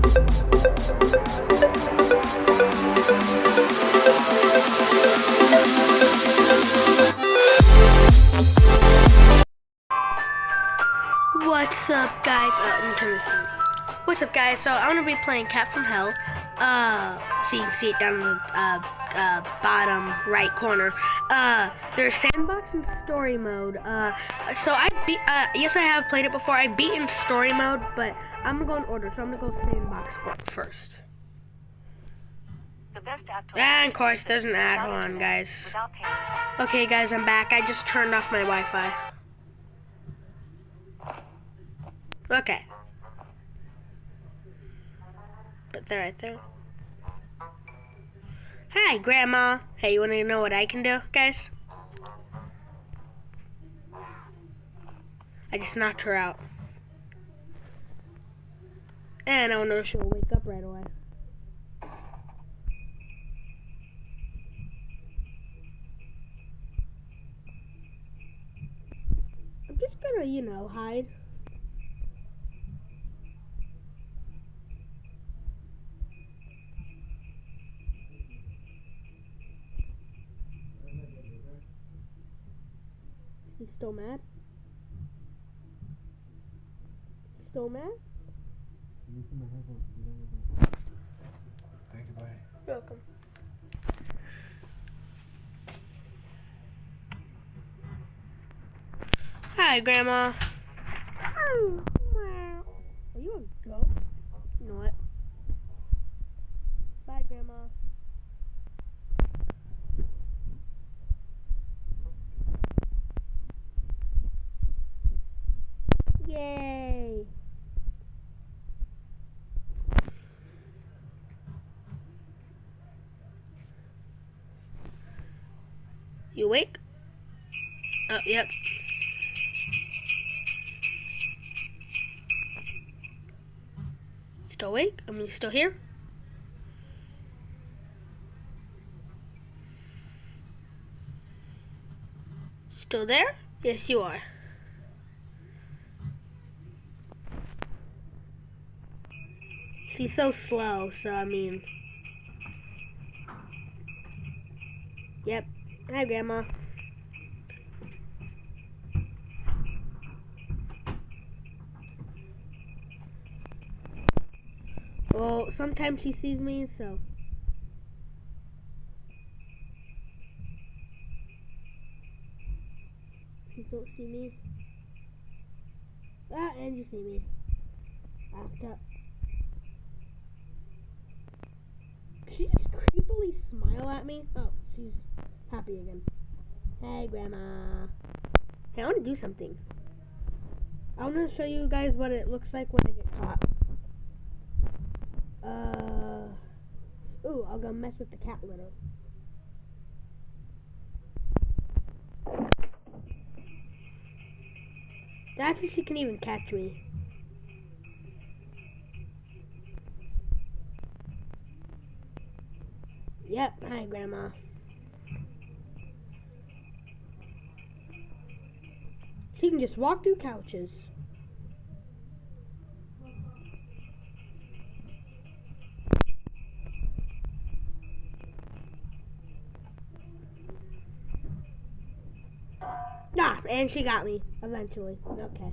What's up, guys? Let me turn this on. What's up, guys? So I'm gonna be playing Cat from Hell. So you can see it down in the bottom right corner. There's sandbox and story mode. So I beat. Yes, I have played it before. I beat in story mode, but I'm gonna go in order. So I'm gonna go sandbox first. And of course, there's an ad on, guys. Okay, guys, I'm back. I just turned off my Wi-Fi. Okay. But they're right there. Hi, Grandma. Hey, you want to know what I can do, guys? I just knocked her out. And I wonder if she'll wake up right away. I'm just gonna, hide. He's still mad? Still mad? Thank you, buddy. You're welcome. Hi, Grandma. Are you a ghost? You know what? Bye, Grandma. Yay! You awake? Oh, yep. Still awake? I mean, still here? Still there? Yes, you are. She's so slow, so I mean... Yep. Hi, Grandma. Well, sometimes she sees me, so... You don't see me. Ah, and you see me. After. She just creepily smile at me. Oh, she's happy again. Hey, Grandma. Hey, I want to do something. I want to show you guys what it looks like when I get caught. Ooh, I'll go mess with the cat litter. That's if she can even catch me. Yep, hi, Grandma. She can just walk through couches. Ah, and she got me, eventually. Okay.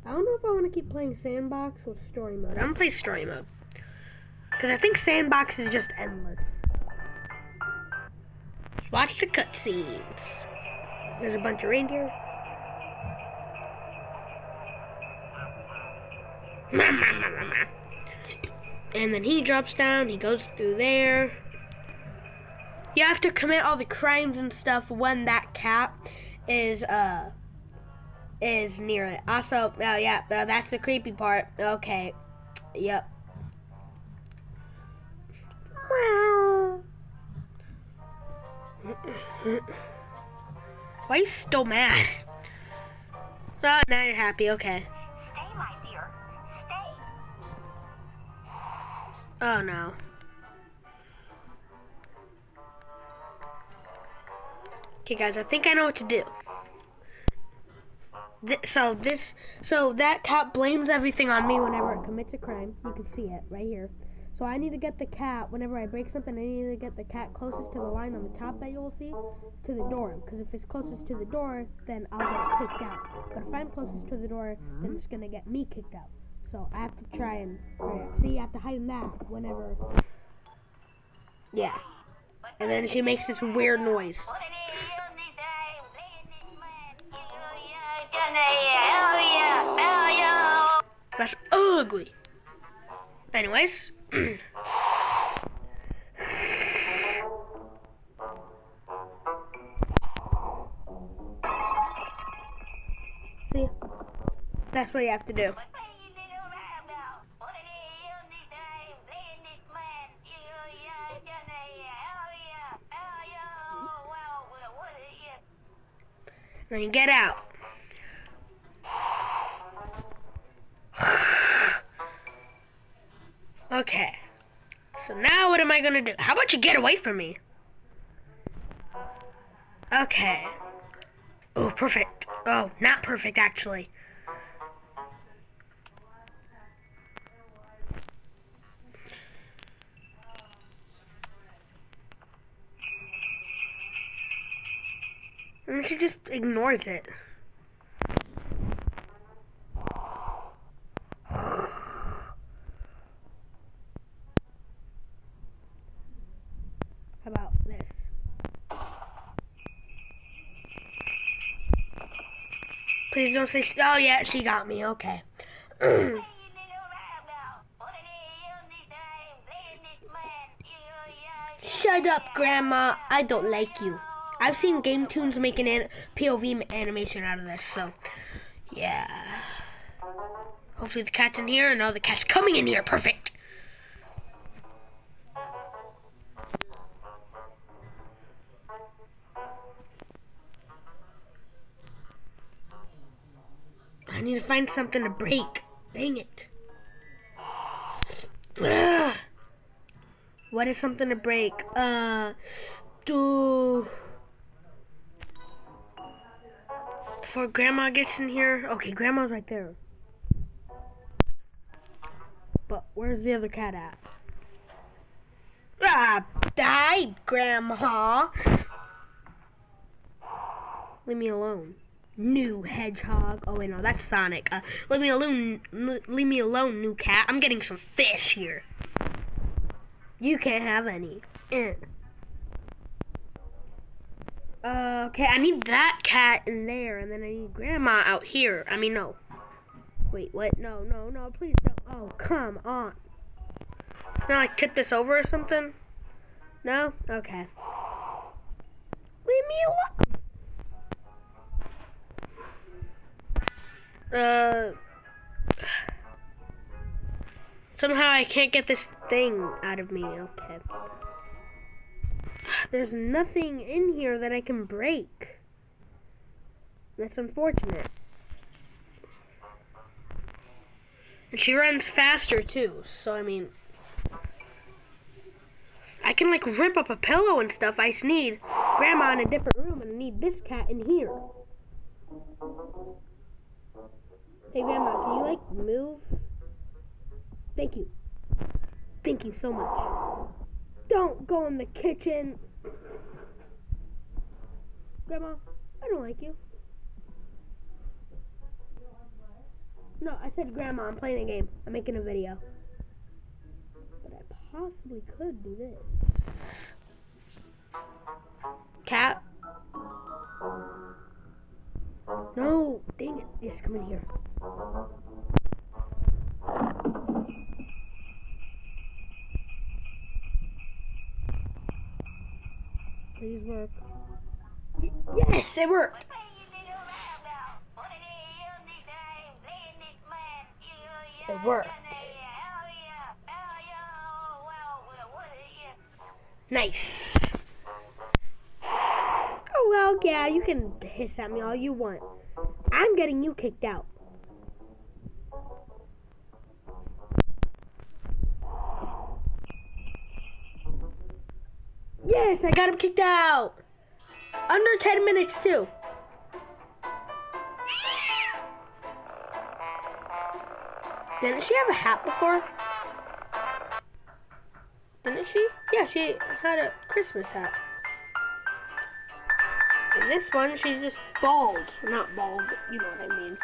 I don't know if I want to keep playing sandbox or story mode. I'm going to play story mode. Because I think sandbox is just endless. Let's watch the cutscenes. There's a bunch of reindeer. And then he drops down, he goes through there. You have to commit all the crimes and stuff when that cat is near it. Also, oh yeah, that's the creepy part. Okay, yep. Why are you still mad? Oh, now you're happy, okay. Stay, my dear. Stay. Oh no. Okay guys, I think I know what to do. So that cat blames everything on me whenever it commits a crime. You can see it right here. So I need to get the cat, whenever I break something, I need to get the cat closest to the line on the top that you'll see, to the door. Because if it's closest to the door, then I'll get kicked out. But if I'm closest to the door, then it's going to get me kicked out. So I have to try and, see, I have to hide in that whenever, yeah. And then she makes this weird noise. That's ugly. Anyways. See? That's what you have to do. Then you get out. Okay. So now what am I gonna do? How about you get away from me? Okay. Oh, perfect. Oh, not perfect actually. And she just ignores it. How about this? Please don't say. Oh yeah, she got me. Okay. Shut up, Grandma. I don't like you. I've seen Game Tunes make an POV animation out of this, so yeah. Hopefully the cat's in here. No, the cat's coming in here. Perfect. I need to find something to break. Dang it. Ugh. What is something to break? Before Grandma gets in here. Okay, Grandma's right there. But where's the other cat at? Ah, died, Grandma. Leave me alone. New hedgehog. Oh wait, no, that's Sonic. Leave me alone. Leave me alone, new cat. I'm getting some fish here. You can't have any. Okay, I need that cat in there, and then I need Grandma out here. I mean, no. Wait, what? No, please don't. Oh, come on. Can I, like, tip this over or something? No? Okay. Leave me alone. Somehow I can't get this thing out of me. Okay. There's nothing in here that I can break. That's unfortunate. And she runs faster too, so I mean, I can like rip up a pillow and stuff. I just need Grandma in a different room, and I need this cat in here. Hey Grandma, can you like move? Thank you. Thank you so much. Don't go in the kitchen. Grandma, I don't like you. No, I said Grandma, I'm playing a game. I'm making a video. But I possibly could do this. Cat? No, dang it. Yes, come in here. Please work. Yes, it worked. It worked. Nice. Oh well, yeah, you can hiss at me all you want. I'm getting you kicked out. Yes, I got him kicked out. Under 10 minutes too. Didn't she have a hat before? Didn't she? Yeah, she had a Christmas hat. And this one, she's just bald. Not bald, but you know what I mean.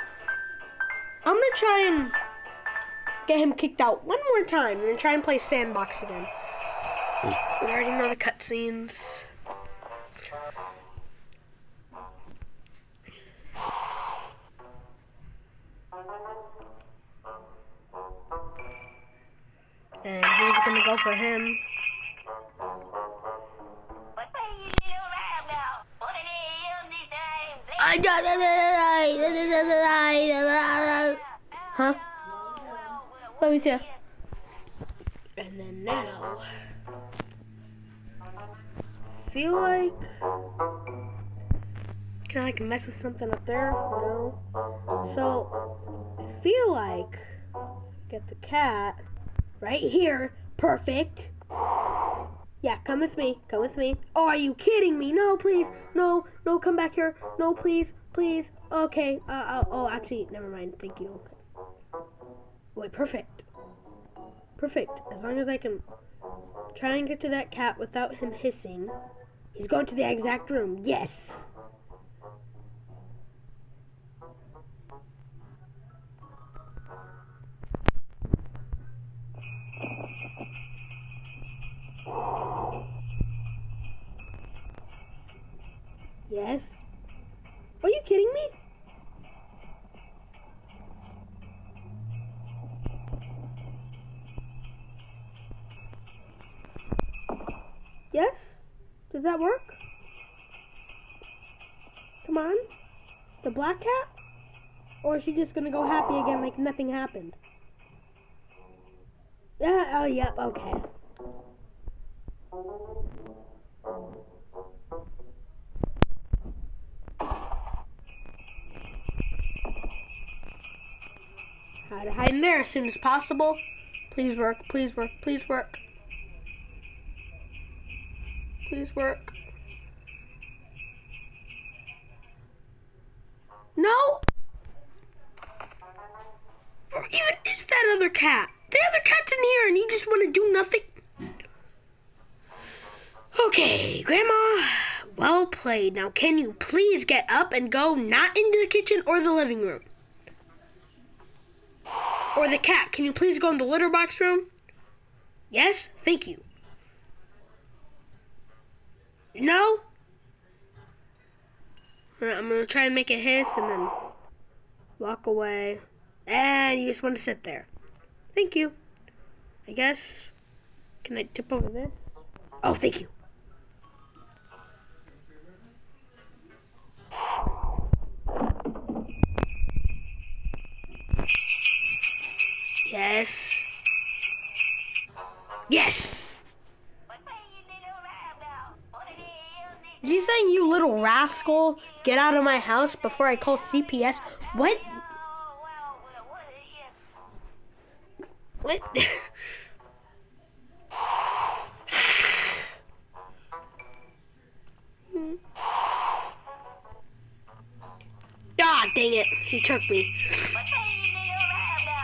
I'm gonna try and get him kicked out one more time and then try and play Sandbox again. We already know the cutscenes. And who's gonna go for him? Huh? Let me see. And then now, feel like can I mess with something up there? No. So I feel like get the cat right here. Perfect. Yeah, come with me. Come with me. Oh, are you kidding me? No, please. No, no, come back here. No, please, please. Okay. Oh, actually, never mind. Thank you. Okay. Wait, perfect. Perfect. As long as I can try and get to that cat without him hissing. He's going to the exact room. Yes. Yes. Are you kidding me? Yes? Does that work? Come on. The black cat? Or is she just gonna go happy again like nothing happened? Yeah, oh, yep, okay. How to hide in there as soon as possible. Please work, please work, please work. Please work. No! Or even it's that other cat. The other cat's in here and you just want to do nothing. Okay, Grandma, well played. Now can you please get up and go not into the kitchen or the living room? Or the cat, can you please go in the litter box room? Yes? Thank you. No? Alright, I'm gonna try and make it hiss and then walk away. And you just want to sit there. Thank you. I guess. Can I tip over this? Oh, thank you. Yes. Yes! Is he saying, you little rascal, get out of my house before I call CPS? What? What? Ah, dang it. She took me.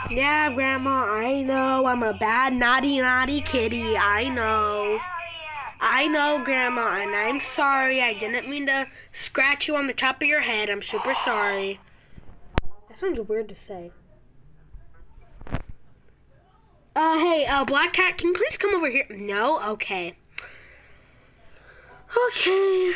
Yeah, Grandma, I know. I'm a bad, naughty kitty. I know. I know, Grandma, and I'm sorry. I didn't mean to scratch you on the top of your head. I'm super sorry. That sounds weird to say. Hey, Black Cat, can you please come over here? No? Okay. Okay.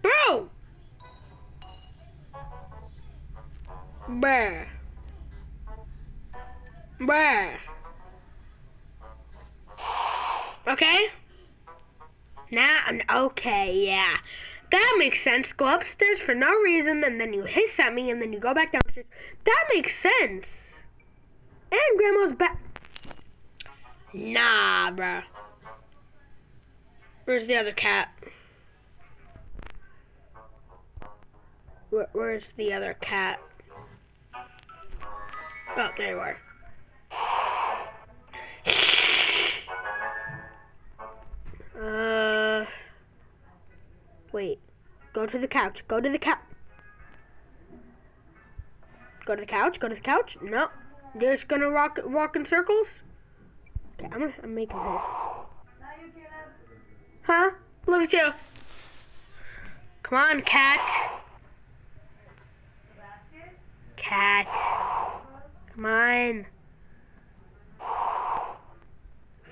Bro! Bruh. Bruh. Okay? Okay, yeah. That makes sense. Go upstairs for no reason, and then you hiss at me, and then you go back downstairs. That makes sense. And Grandma's back. Nah, bruh. Where's the other cat? Where's the other cat? Oh, there you are. Wait. Go to the couch. Go to the couch. Go to the couch. Go to the couch. No. You're just gonna walk in circles? Okay, I'm making this. Huh? Love you too. Come on, cat. Cat. Come on.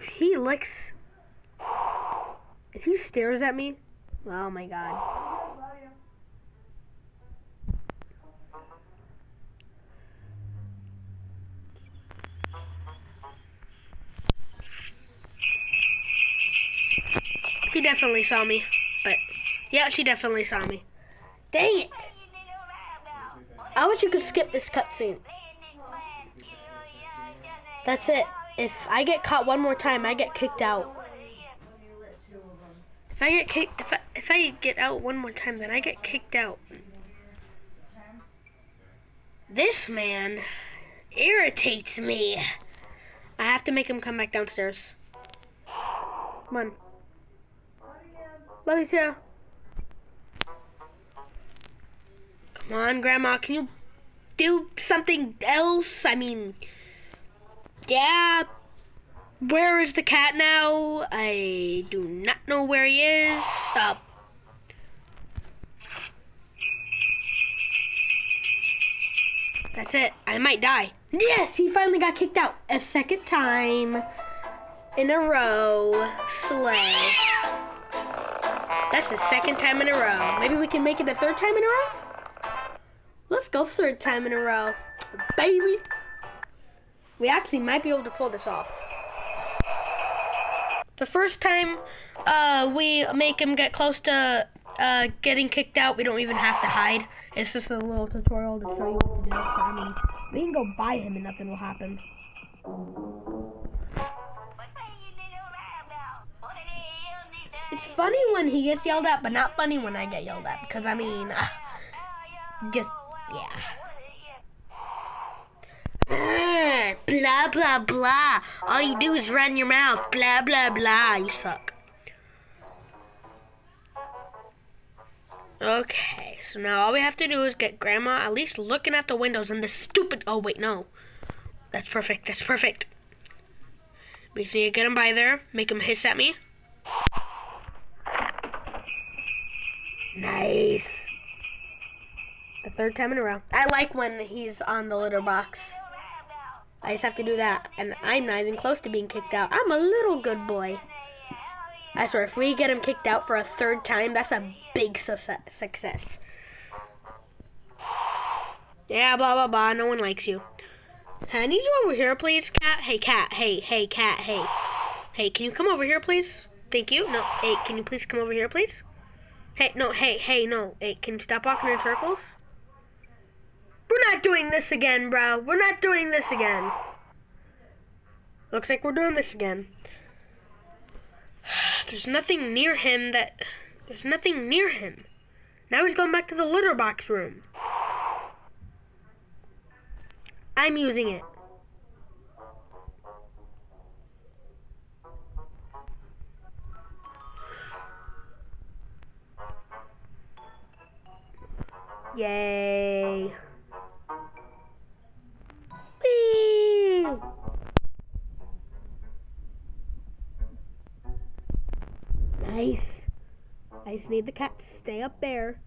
If he licks. If he stares at me. Oh my god. She definitely saw me. But, yeah, she definitely saw me. Dang it! I wish you could skip this cutscene. That's it. If I get caught one more time, I get kicked out. If I get out one more time, then I get kicked out. This man irritates me. I have to make him come back downstairs. Come on. Love you too. Come on, Grandma. Can you do something else? I mean, yeah. Where is the cat now? I do not know where he is. That's it. I might die. Yes, he finally got kicked out. A second time in a row. Slay. That's the second time in a row. Maybe we can make it a third time in a row? Let's go third time in a row. Baby. We actually might be able to pull this off. The first time we make him get close to getting kicked out, we don't even have to hide. It's just a little tutorial to show you what to do. So, I mean, we can go by him and nothing will happen. It's funny when he gets yelled at, but not funny when I get yelled at. Because, I mean, just, yeah. Blah, blah, blah. All you do is run your mouth. Blah, blah, blah. You suck. Okay, so now all we have to do is get Grandma at least looking at the windows and the stupid... Oh, wait, no. That's perfect. That's perfect. Basically, get him by there. Make him hiss at me. Nice. The third time in a row. I like when he's on the litter box. I just have to do that. And I'm not even close to being kicked out. I'm a little good boy. I swear, if we get him kicked out for a third time, that's a big success. Yeah, blah, blah, blah. No one likes you. I need you over here, please, cat. Hey, cat. Hey, hey, cat. Hey. Hey, can you come over here, please? Thank you. No, hey, can you please come over here, please? Hey, no, hey, no. Hey, can you stop walking in circles? We're not doing this again, bro. We're not doing this again. Looks like we're doing this again. There's nothing near him that... There's nothing near him. Now he's going back to the litter box room. I'm using it. Yay. Whee! Nice. I just need the cat to stay up there.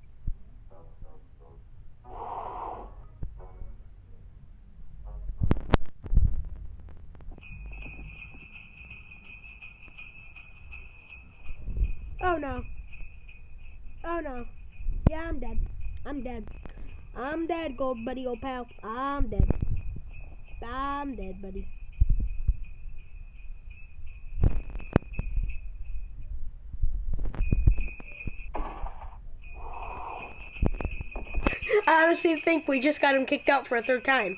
Oh no. Oh no. Yeah, I'm dead. I'm dead. I'm dead, gold buddy, old pal. I'm dead. I'm dead, buddy. I honestly think we just got him kicked out for a third time.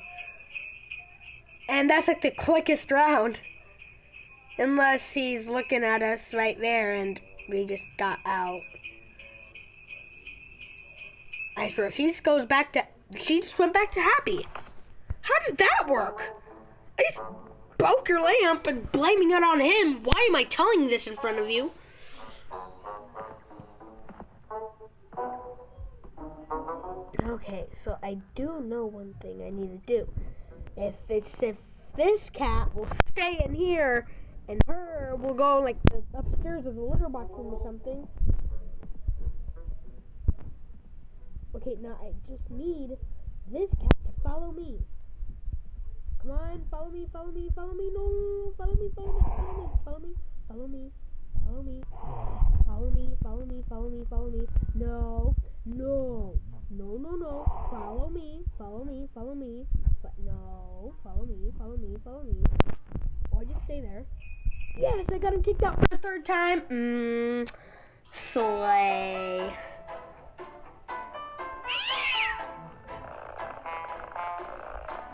And that's like the quickest round. Unless he's looking at us right there and we just got out. I swear, if he just goes back to... She just went back to happy. How did that work? I just broke your lamp and blaming it on him. Why am I telling this in front of you? Okay, so I do know one thing I need to do. If this cat will stay in here and her will go like the upstairs of the litter box room or something. Okay, now I just need this cat to follow me. Come on, follow me, follow me, follow me. No, follow me, follow me, follow me, follow me, follow me, follow me, follow me, follow me, follow me. No, no, no, no, no. Follow me, follow me, follow me. But no, follow me, follow me, follow me. Or just stay there. Yes, I got him kicked out for the third time. Slay.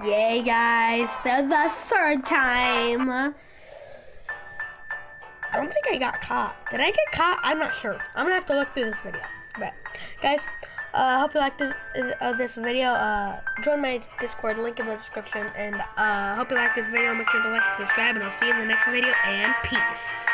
Yay, guys, the third time. I don't think I got caught. Did I get caught? I'm not sure. I'm gonna have to look through this video. But guys, hope you like this video. Join my Discord, link in the description, and hope you like this video. Make sure to like and subscribe, and I'll see you in the next video. And peace.